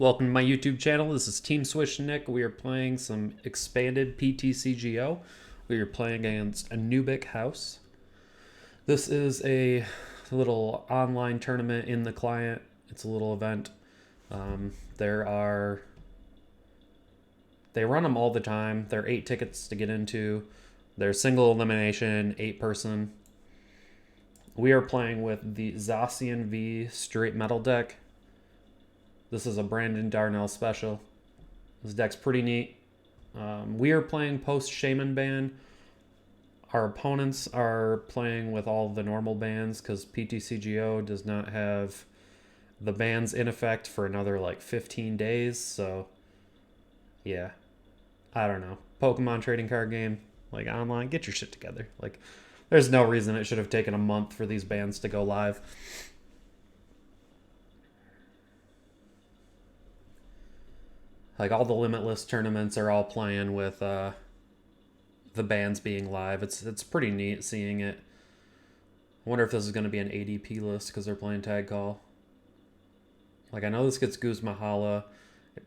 Welcome to my YouTube channel. This is Team Swish Nick. We are playing some expanded PTCGO. We are playing against Anubic House. This is a little online tournament in the client. It's a little event. They run them all the time. There are 8 tickets to get into. They're single elimination, 8-person. We are playing with the Zacian V straight metal deck. This is a Brandon Darnell special. This deck's pretty neat. We are playing post-Shaman ban. Our opponents are playing with all the normal bans because PTCGO does not have the bans in effect for another like 15 days. So, yeah. I don't know. Pokemon trading card game, like online, get your shit together. Like, there's no reason it should have taken a month for these bans to go live. Like, all the Limitless tournaments are all playing with the bans being live. It's pretty neat seeing it. I wonder if this is going to be an ADP list because they're playing Tag Call. Like, I know this gets Guzma BUS. It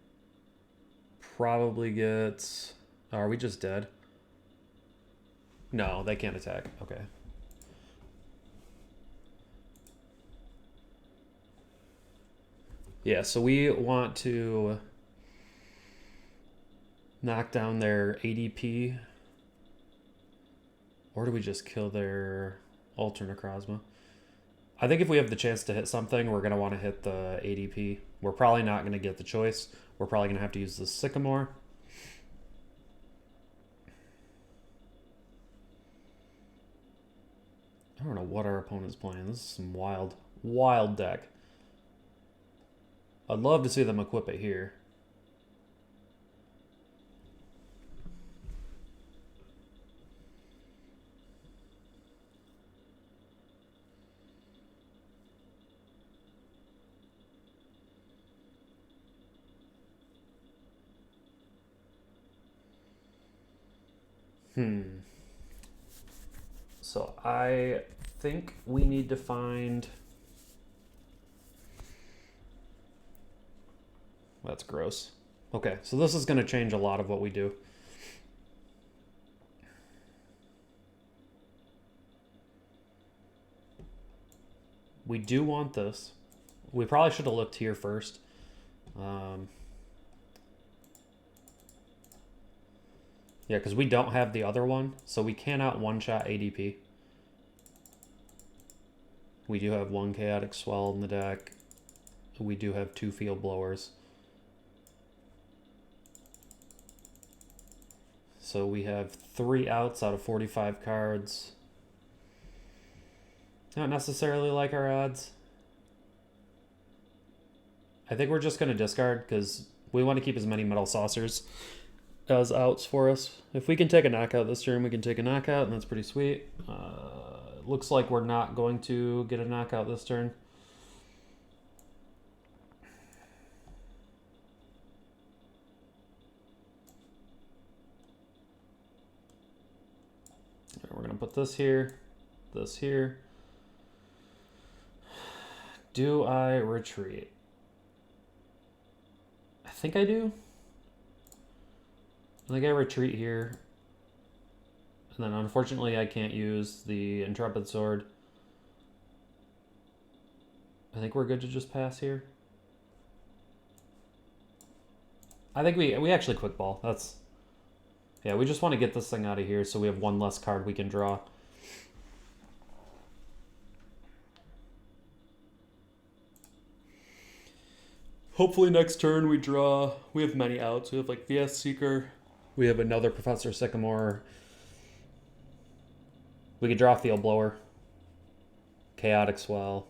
probably gets... Oh, are we just dead? No, they can't attack. Okay. Yeah, so we want to knock down their ADP. Or do we just kill their Ultra Necrozma? I think if we have the chance to hit something, we're going to want to hit the ADP. We're probably not going to get the choice. We're probably going to have to use the Sycamore. I don't know what our opponent's playing. This is some wild deck. I'd love to see them equip it here. So I think we need to find... That's gross. Okay, so this is going to change a lot of what we do. We do want this. We probably should have looked here first. Yeah, because we don't have the other one, so we cannot one-shot ADP. We do have 1 Chaotic Swell in the deck. We do have 2 Field Blowers. So we have 3 outs out of 45 cards. Not necessarily like our odds. I think we're just going to discard because we want to keep as many Metal Saucers as outs for us. If we can take a knockout this turn, we can take a knockout, and that's pretty sweet. Looks like we're not going to get a knockout this turn. We're going to put this here, this here. Do I retreat? I think I do. I think I retreat here. And then unfortunately I can't use the Intrepid Sword. I think we're good to just pass here. I think we actually quick ball. That's... Yeah, we just want to get this thing out of here so we have 1 less card we can draw. Hopefully next turn we draw... We have many outs. We have like VS Seeker. We have another Professor Sycamore. We could draw Field Blower. Chaotic Swell.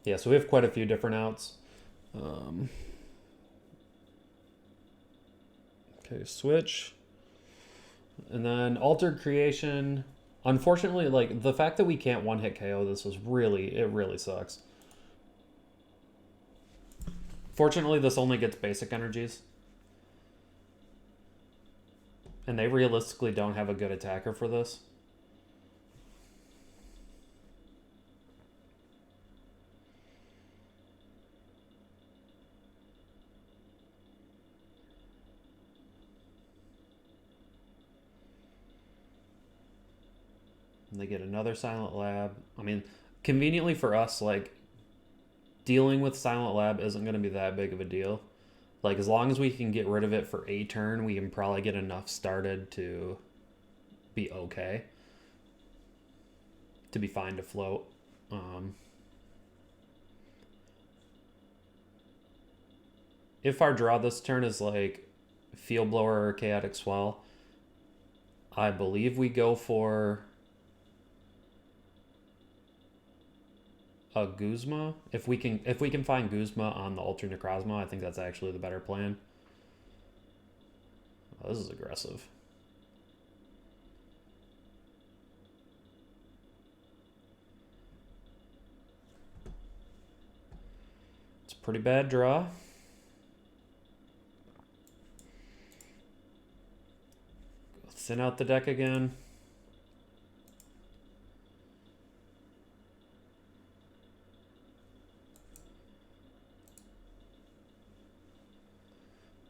Yeah, so we have quite a few different outs. Okay, switch. And then Altered Creation. Unfortunately, like, the fact that we can't one-hit KO this was really... It really sucks. Fortunately, this only gets basic energies. And they realistically don't have a good attacker for this. And they get another Silent Lab. I mean, conveniently for us, like, dealing with Silent Lab isn't going to be that big of a deal. Like, as long as we can get rid of it for a turn, we can probably get enough started to be okay. To be fine to float. If our draw this turn is like Field Blower or Chaotic Swell, I believe we go for a Guzma. If we can find Guzma on the Ultra Necrozma, I think that's actually the better plan. Oh, this is aggressive. It's a pretty bad draw. Thin out the deck again.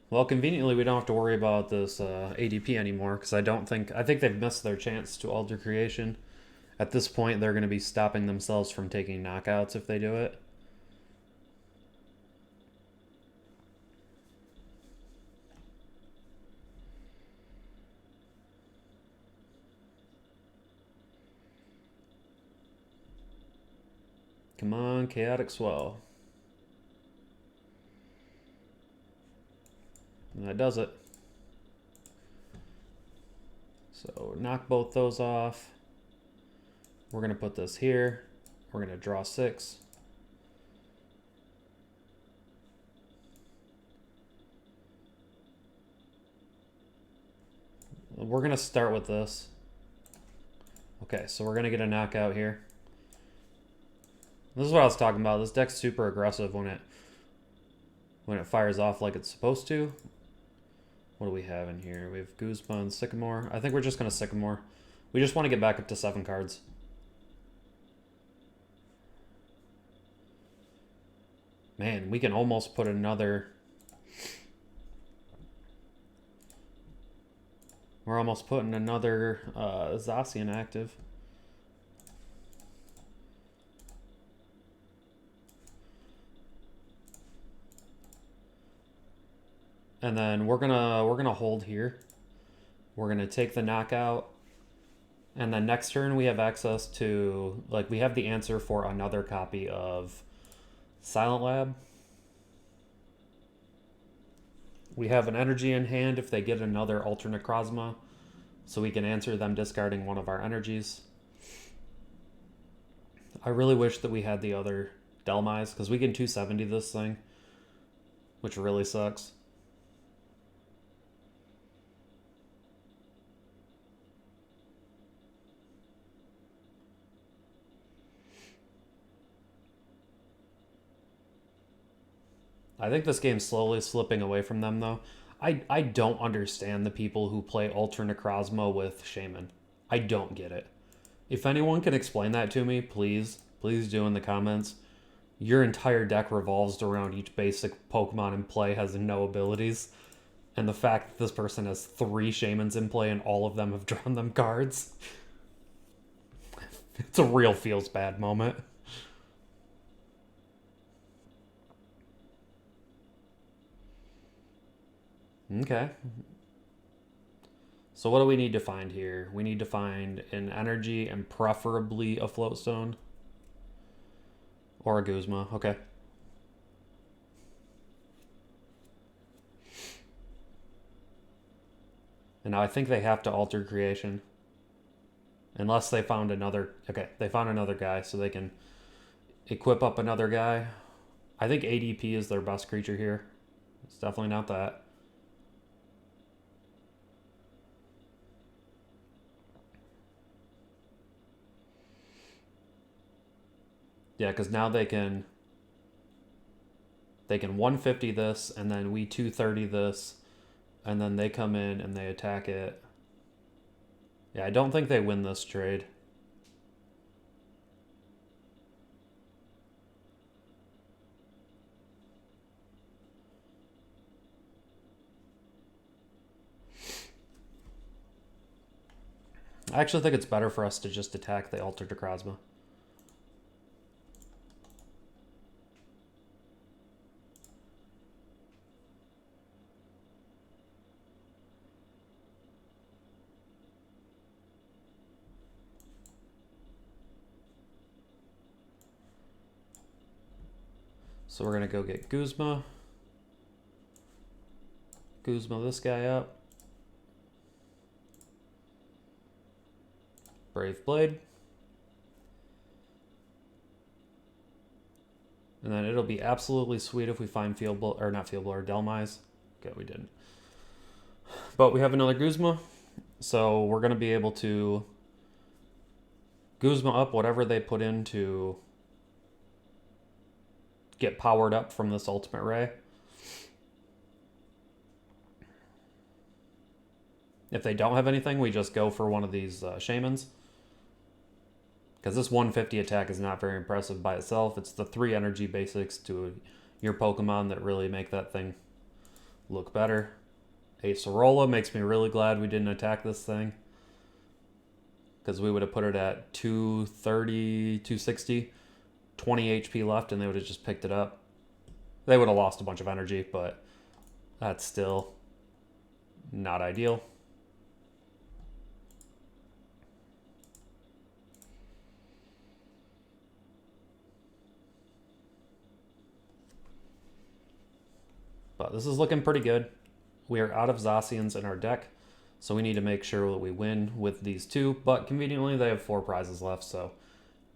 Well, conveniently, we don't have to worry about this ADP anymore, because I think they've missed their chance to alter creation. At this point, they're going to be stopping themselves from taking knockouts if they do it. Come on, Chaotic Swell. And that does it. So knock both those off. We're going to put this here. We're going to draw 6. We're going to start with this. Okay, so we're going to get a knockout here. This is what I was talking about. This deck's super aggressive when it fires off like it's supposed to. What do we have in here? We have Guzma and Sycamore. I think we're just going to Sycamore. We just want to get back up to 7 cards. Man, we can almost put another... We're almost putting another Zacian active. And then we're gonna hold here. We're gonna take the knockout, and then next turn we have access to, like, we have the answer for another copy of Silent Lab. We have an energy in hand if they get another Ultra Necrozma, so we can answer them discarding one of our energies. I really wish that we had the other Dhelmise, because we can 270 this thing, which really sucks. I think this game's slowly slipping away from them, though. I don't understand the people who play Ultra Necrozma with Shaman. I don't get it. If anyone can explain that to me, please do in the comments. Your entire deck revolves around each basic Pokemon in play has no abilities. And the fact that this person has 3 Shamans in play and all of them have drawn them cards. It's a real feels bad moment. Okay. So what do we need to find here? We need to find an energy and preferably a Float Stone. Or a Guzma. Okay. And now I think they have to alter creation. Unless they found another... Okay, they found another guy, so they can equip up another guy. I think ADP is their best creature here. It's definitely not that. Yeah, because now they can 150 this, and then we 230 this, and then they come in and they attack it. Yeah, I don't think they win this trade. I actually think it's better for us to just attack the Alter Necrozma. So we're gonna go get Guzma. Guzma this guy up. Brave Blade. And then it'll be absolutely sweet if we find Field Blower, or not Field Blower, Dhelmise. Okay, we didn't. But we have another Guzma, so we're gonna be able to Guzma up whatever they put in to get powered up from this Ultimate Ray. If they don't have anything, we just go for one of these Shamans. Because this 150 attack is not very impressive by itself. It's the 3 energy basics to your Pokemon that really make that thing look better. Acerola makes me really glad we didn't attack this thing. Because we would have put it at 230, 260, 20 HP left, and they would have just picked it up. They would have lost a bunch of energy, but that's still not ideal. But this is looking pretty good. We are out of Zacians in our deck, so we need to make sure that we win with these two. But conveniently, they have 4 prizes left, so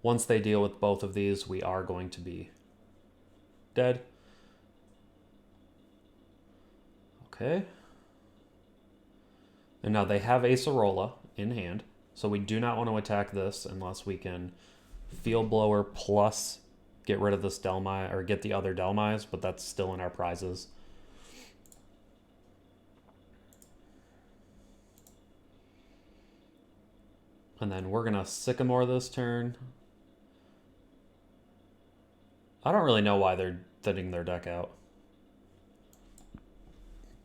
once they deal with both of these, we are going to be dead. Okay. And now they have Acerola in hand, so we do not want to attack this unless we can Field Blower plus get rid of this Dhelmise, or get the other Dhelmise, but that's still in our prizes. And then we're gonna Sycamore this turn. I don't really know why they're thinning their deck out.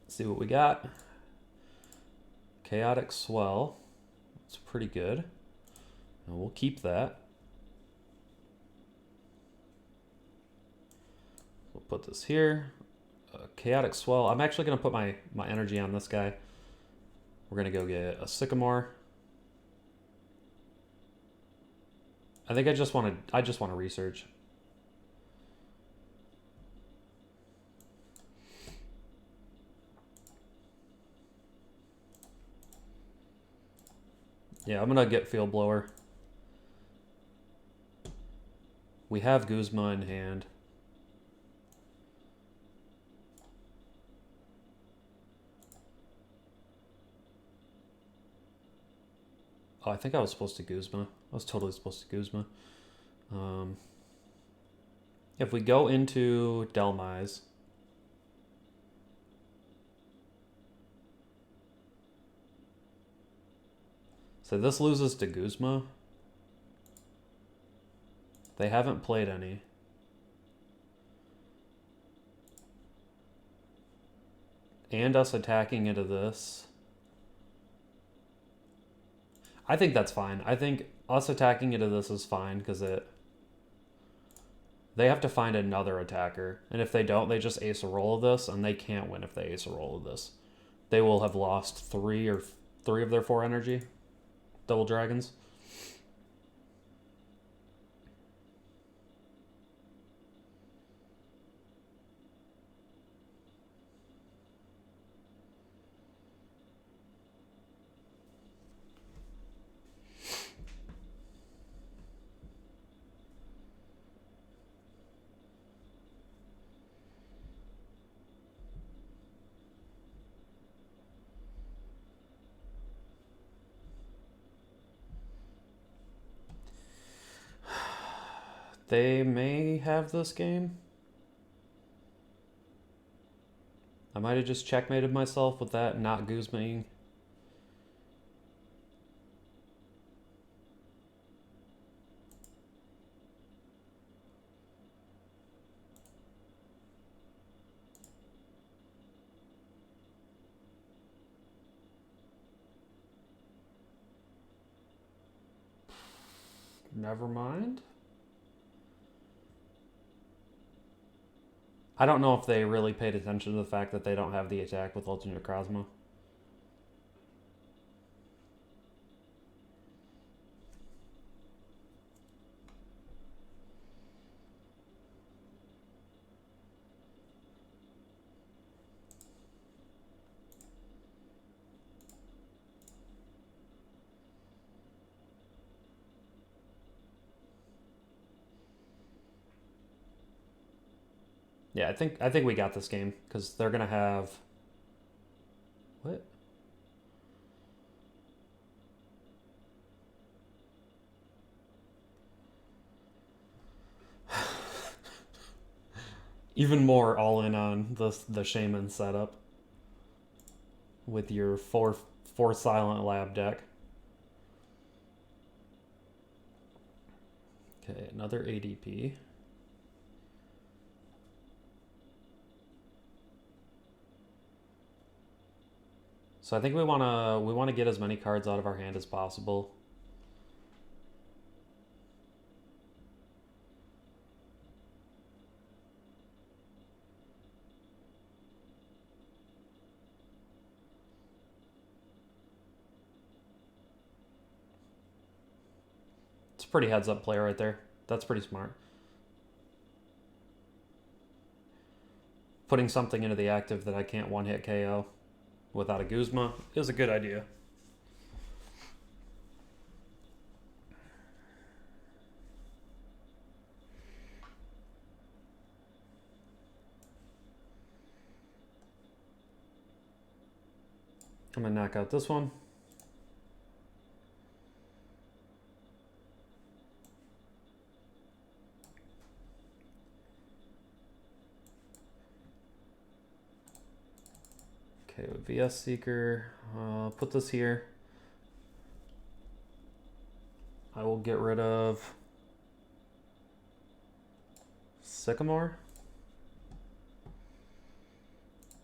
Let's see what we got. Chaotic Swell. It's pretty good. And we'll keep that. We'll put this here. Chaotic Swell. I'm actually gonna put my energy on this guy. We're gonna go get a Sycamore. I think I just want to research. Yeah, I'm gonna get Field Blower. We have Guzma in hand. Oh, I think I was supposed to Guzma. I was totally supposed to Guzma. If we go into Dhelmise, so this loses to Guzma. They haven't played any. And us attacking into this. I think that's fine. I think us attacking into this is fine because they have to find another attacker. And if they don't, they just ace a roll of this, and they can't win if they ace a roll of this. They will have lost 3 of their 4 energy. Double Dragons. They may have this game. I might have just checkmated myself with that not Guzmaing. never mind. I don't know if they really paid attention to the fact that they don't have the attack with Ultra Necrozma. Yeah, I think we got this game because they're gonna have what? Even more all in on the Shaman setup with your four silent lab deck. Okay, another ADP. So I think we wanna get as many cards out of our hand as possible. It's a pretty heads up play right there. That's pretty smart. Putting something into the active that I can't one-hit KO without a Guzma is a good idea. I'm gonna knock out this one. Okay, with VS Seeker, put this here. I will get rid of Sycamore.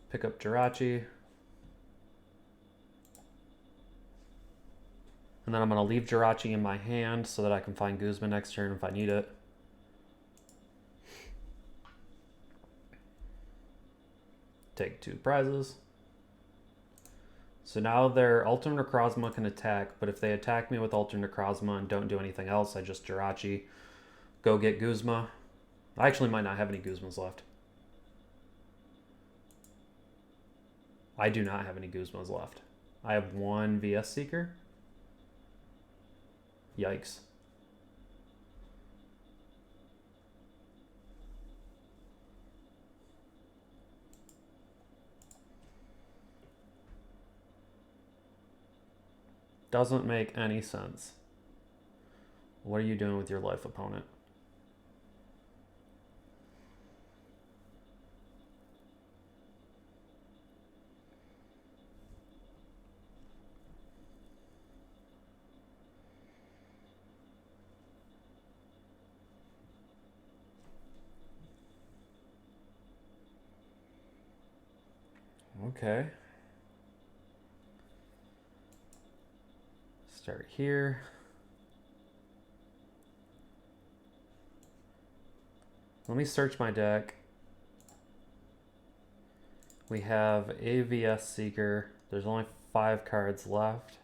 Pick up Jirachi. And then I'm gonna leave Jirachi in my hand so that I can find Guzma next turn if I need it. Take 2 prizes. So now their Ultra Necrozma can attack, but if they attack me with Ultra Necrozma and don't do anything else, I just Jirachi, go get Guzma. I actually might not have any Guzmas left. I do not have any Guzmas left. I have 1 VS Seeker. Yikes. Doesn't make any sense. What are you doing with your life opponent? Okay. Start here. Let me search my deck. We have a VS Seeker. There's only 5 cards left.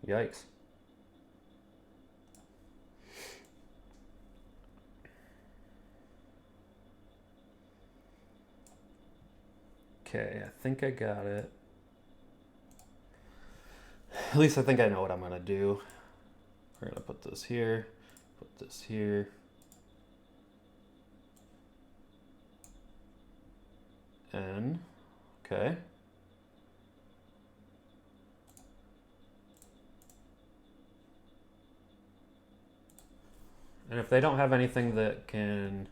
Yikes. Okay, I think I got it. At least I think I know what I'm gonna do. We're gonna put this here, put this here. N, okay. And if they don't have anything that can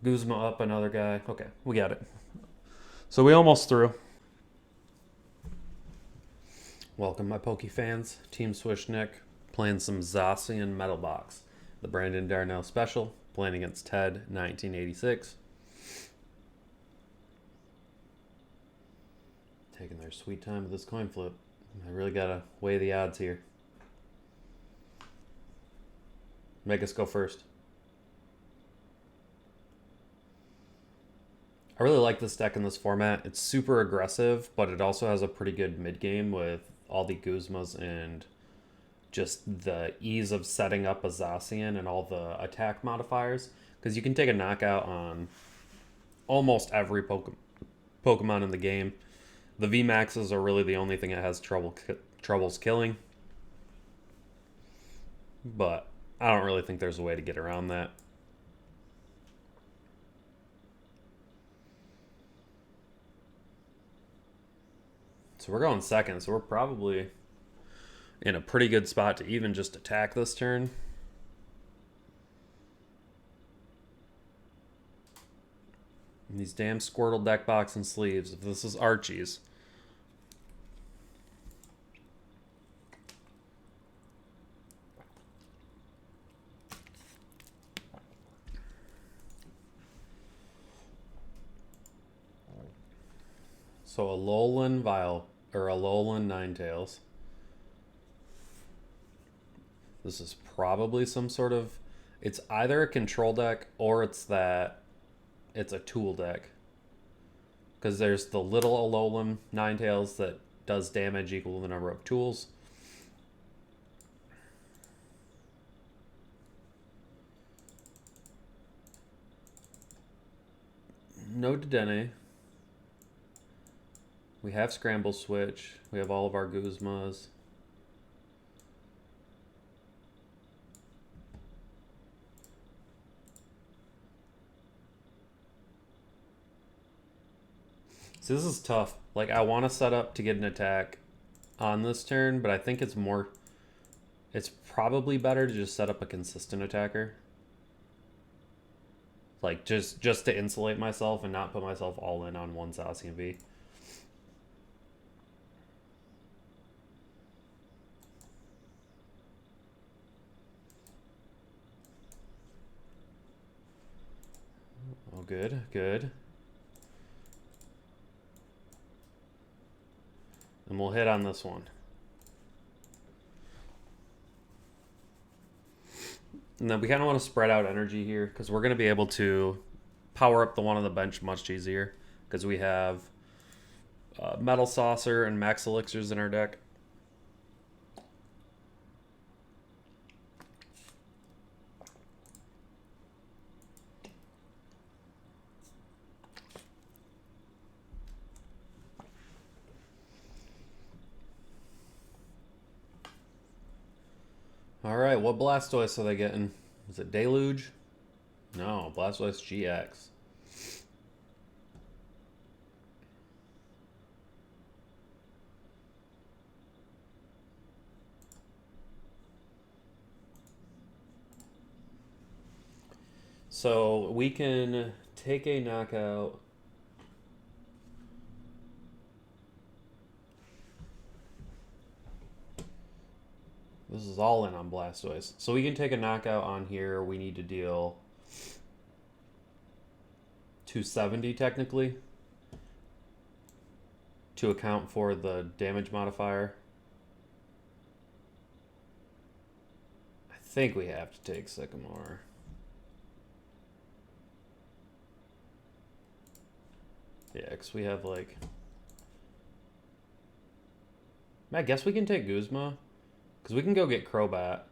Guzma up another guy, okay, we got it. So we almost through. Welcome, my Poke fans. Team Swish Nick Playing some Zacian Metal Box. The Brandon Darnell Special. Playing against Ted, 1986. Taking their sweet time with this coin flip. I really gotta weigh the odds here. Make us go first. I really like this deck in this format. It's super aggressive, but it also has a pretty good mid game with all the Guzmas and just the ease of setting up a Zacian and all the attack modifiers. Because you can take a knockout on almost every Pokemon in the game. The VMAXs are really the only thing it has troubles killing. But I don't really think there's a way to get around that. So we're going second, so we're probably in a pretty good spot to even just attack this turn. And these damn Squirtle deck box and sleeves. If this is Archie's. So a Alolan Alolan Ninetales. This is probably some sort of, it's either a control deck or it's a tool deck. Because there's the little Alolan Ninetales that does damage equal to the number of tools. No Dedenne. We have Scramble Switch. We have all of our Guzmas. So this is tough. Like, I want to set up to get an attack on this turn, but I think it's probably better to just set up a consistent attacker. Like, just to insulate myself and not put myself all in on one Zacian V. Oh, good, good. And we'll hit on this one. And then we kind of want to spread out energy here because we're going to be able to power up the one on the bench much easier because we have Metal Saucer and Max Elixirs in our deck. All right, what Blastoise are they getting? Is it Deluge? No, Blastoise GX. So we can take a knockout. This is all in on Blastoise. So we can take a knockout on here. We need to deal 270 technically to account for the damage modifier. I think we have to take Sycamore. Yeah, because we have like... I guess we can take Guzma. Because we can go get Crobat.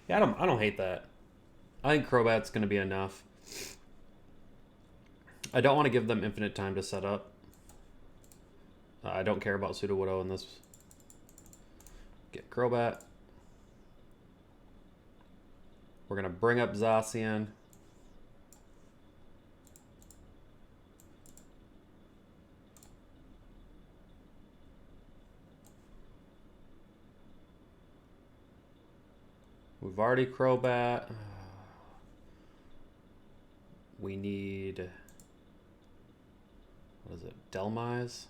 Yeah, I don't hate that. I think Crobat's going to be enough. I don't want to give them infinite time to set up. I don't care about Sudowoodo in this. Get Crobat. We're going to bring up Zacian. We've already Crobat. We need... What is it? Dhelmise? 'Cause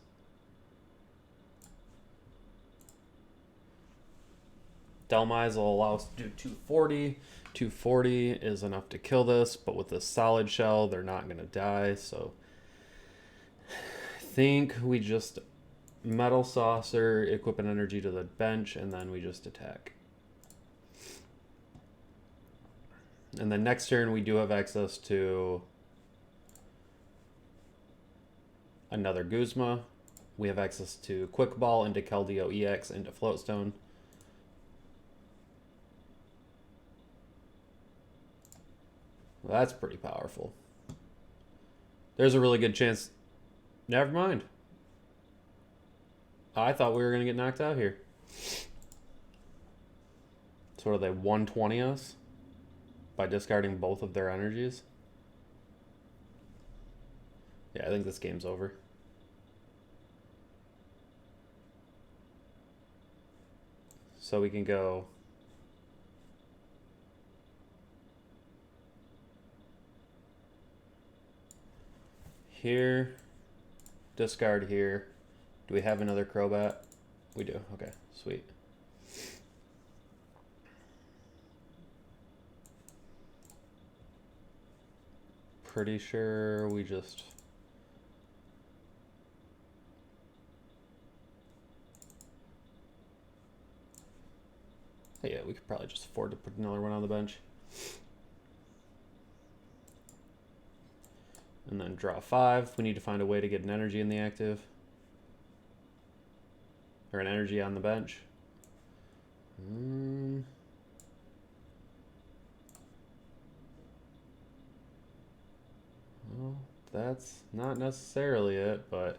Dhelmise will allow us to do 240. 240 is enough to kill this, but with this solid shell, they're not going to die. So I think we just Metal Saucer, equip an energy to the bench, and then we just attack. And then next turn, we do have access to another Guzma. We have access to Quick Ball into Keldeo-EX into Float Stone. Well, that's pretty powerful. There's a really good chance. Never mind. I thought we were going to get knocked out here. So what are they, 120 us? By discarding both of their energies? Yeah, I think this game's over. So we can go here, discard here. Do we have another Crobat? We do. Okay, sweet. Pretty sure we just... Yeah, we could probably just afford to put another one on the bench. And then draw 5. We need to find a way to get an energy in the active. Or an energy on the bench. Well, that's not necessarily it, but...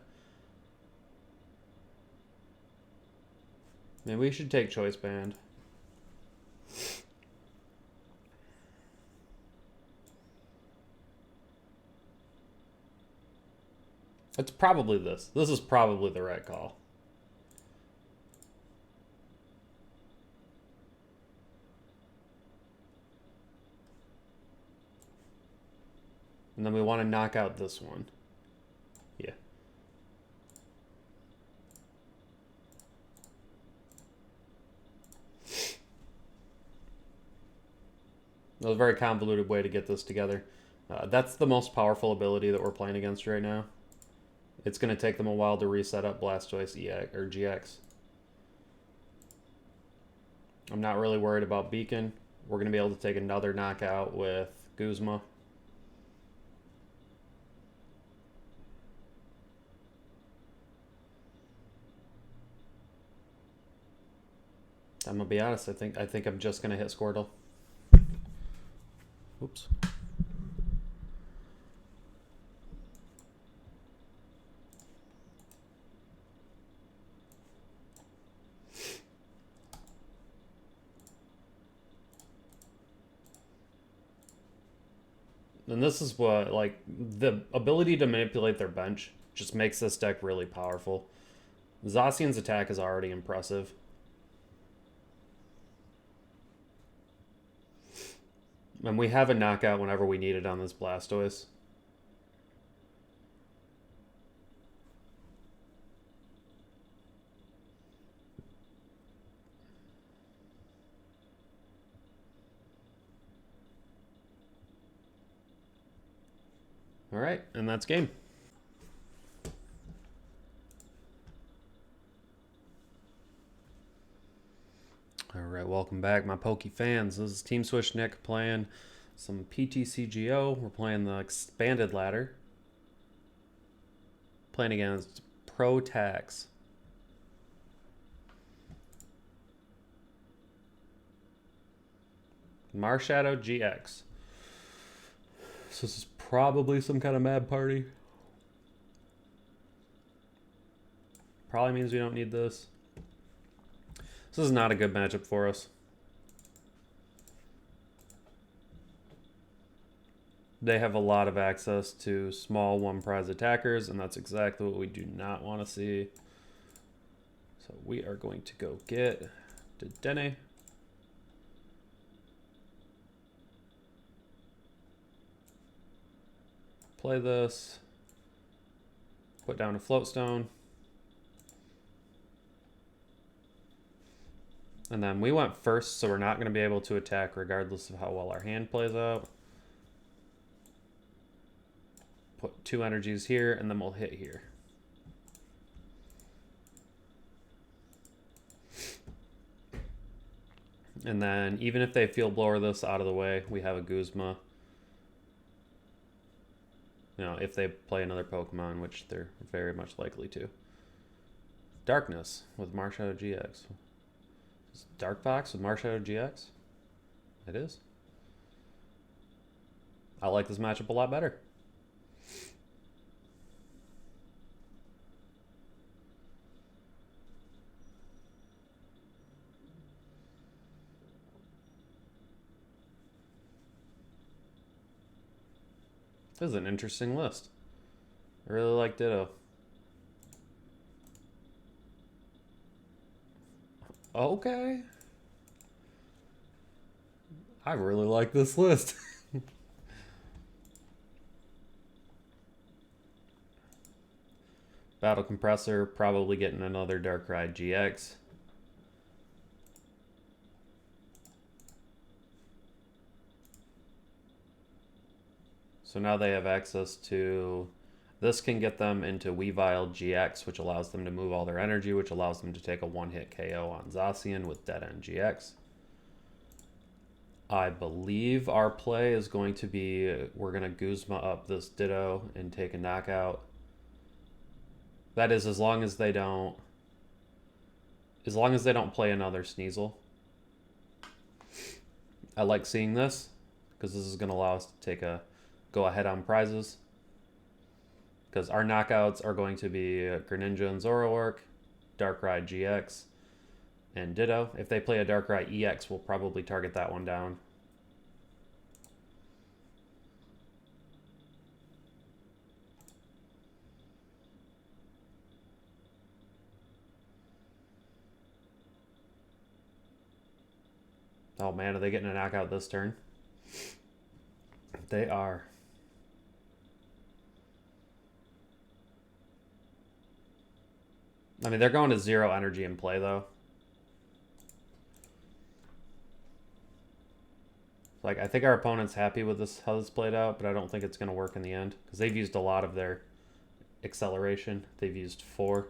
Maybe we should take Choice Band. It's probably this. This is probably the right call. And then we want to knock out this one. Yeah. That was a very convoluted way to get this together. That's the most powerful ability that we're playing against right now. It's going to take them a while to reset up Blastoise EX or GX. I'm not really worried about Beacon. We're going to be able to take another knockout with Guzma. I'm gonna be honest, I think I'm just gonna hit Squirtle. Oops. And this is what, like, the ability to manipulate their bench just makes this deck really powerful. Zacian's attack is already impressive. And we have a knockout whenever we need it on this Blastoise. All right, and that's game. All right, welcome back, my Poke fans. This is Team Swish Nick playing some PTCGO. We're playing the expanded ladder. Playing against Pro Tax. Marshadow GX. So this is probably some kind of mad party. Probably means we don't need this. This is not a good matchup for us. They have a lot of access to small one prize attackers, and that's exactly what we do not want to see. So we are going to go get Dedenne. Play this. Put down a Float Stone. And then we went first, so we're not going to be able to attack regardless of how well our hand plays out. Put 2 energies here, and then we'll hit here. And then even if they Field Blower this out of the way, we have a Guzma. You know, if they play another Pokemon, which they're very much likely to. Darkness with Marshadow GX. Is it Dark Fox with Marshadow GX? It is. I like this matchup a lot better. This is an interesting list. I really like Ditto. Okay. I really like this list. Battle Compressor, probably getting another Darkrai GX. So now they have access to... This can get them into Weavile GX, which allows them to move all their energy, which allows them to take a one-hit KO on Zacian with Dedenne-GX. I believe our play is going to be, we're going to Guzma up this Ditto and take a knockout. That is, as long as they don't play another Sneasel. I like seeing this, because this is going to allow us to take a go ahead on prizes. Because our knockouts are going to be Greninja and Zoroark, Darkrai GX, and Ditto. If they play a Darkrai EX, we'll probably target that one down. Oh man, are they getting a knockout this turn? They are. I mean, they're going to 0 energy in play, though. Like, I think our opponent's happy with this, how this played out, but I don't think it's going to work in the end. Because they've used a lot of their acceleration. They've used 4.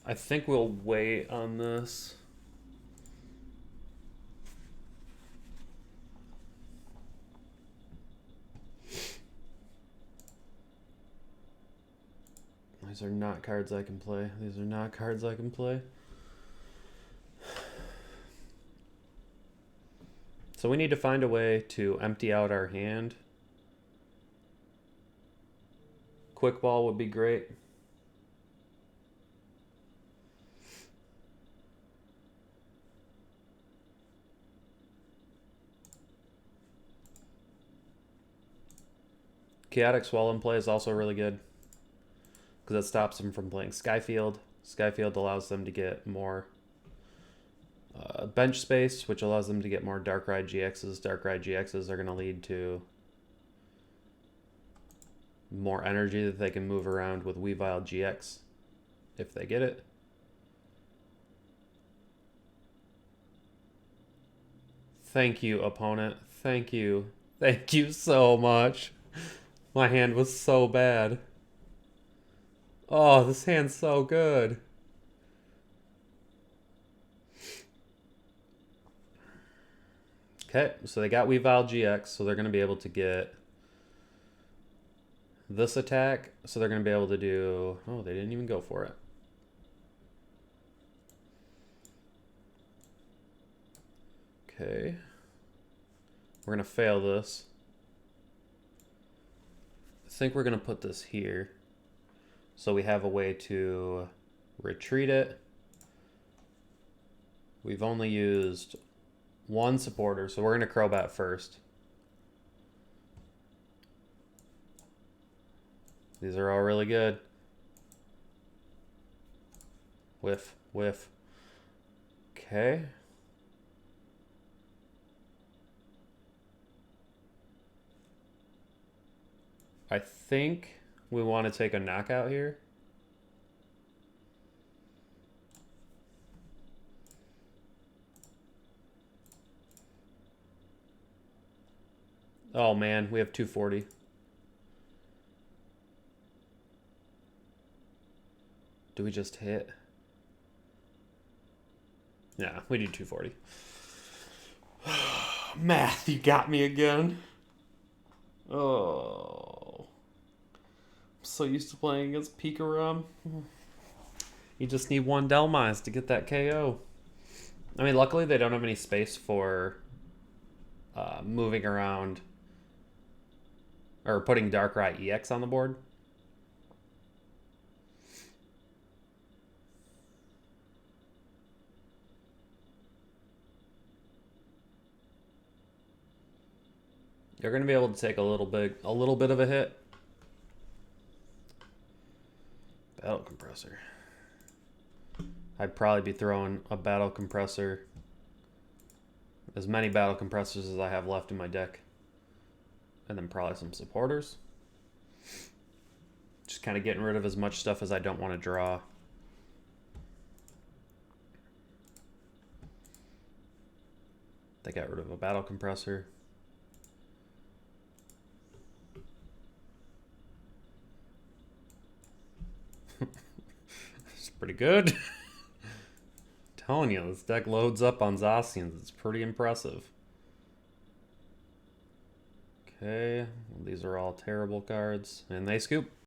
I think we'll wait on this. These are not cards I can play. These are not cards I can play. So we need to find a way to empty out our hand. Quick Ball would be great. Chaotic Swell in play is also really good, because it stops them from playing Skyfield. Skyfield allows them to get more bench space, which allows them to get more Darkrai GXs. Darkrai GXs are going to lead to more energy that they can move around with Weavile GX if they get it. Thank you, opponent. Thank you. Thank you so much. My hand was so bad. Oh, this hand's so good. Okay, so they got Weavile GX, so they're going to be able to get this attack. So they're going to be able to do... Oh, they didn't even go for it. Okay. We're going to fail this. I think we're going to put this here, so we have a way to retreat it. We've only used 1 supporter, so we're going to Crobat first. These are all really good. Whiff, whiff. Okay. I think we want to take a knockout here. Oh man, we have 240. Do we just hit? Yeah, we do 240. Math, you got me again. Oh. I'm so used to playing against Pikarom. You just need one Dhelmise to get that KO. I mean, luckily they don't have any space for moving around or putting Darkrai EX on the board. You're going to be able to take a little bit of a hit. Battle Compressor. I'd probably be throwing a Battle Compressor. As many Battle Compressors as I have left in my deck. And then probably some supporters. Just kind of getting rid of as much stuff as I don't want to draw. They got rid of a Battle Compressor. It's pretty good. Telling you, this deck loads up on Zacians. It's pretty impressive. Okay, well, these are all terrible cards. And they scoop.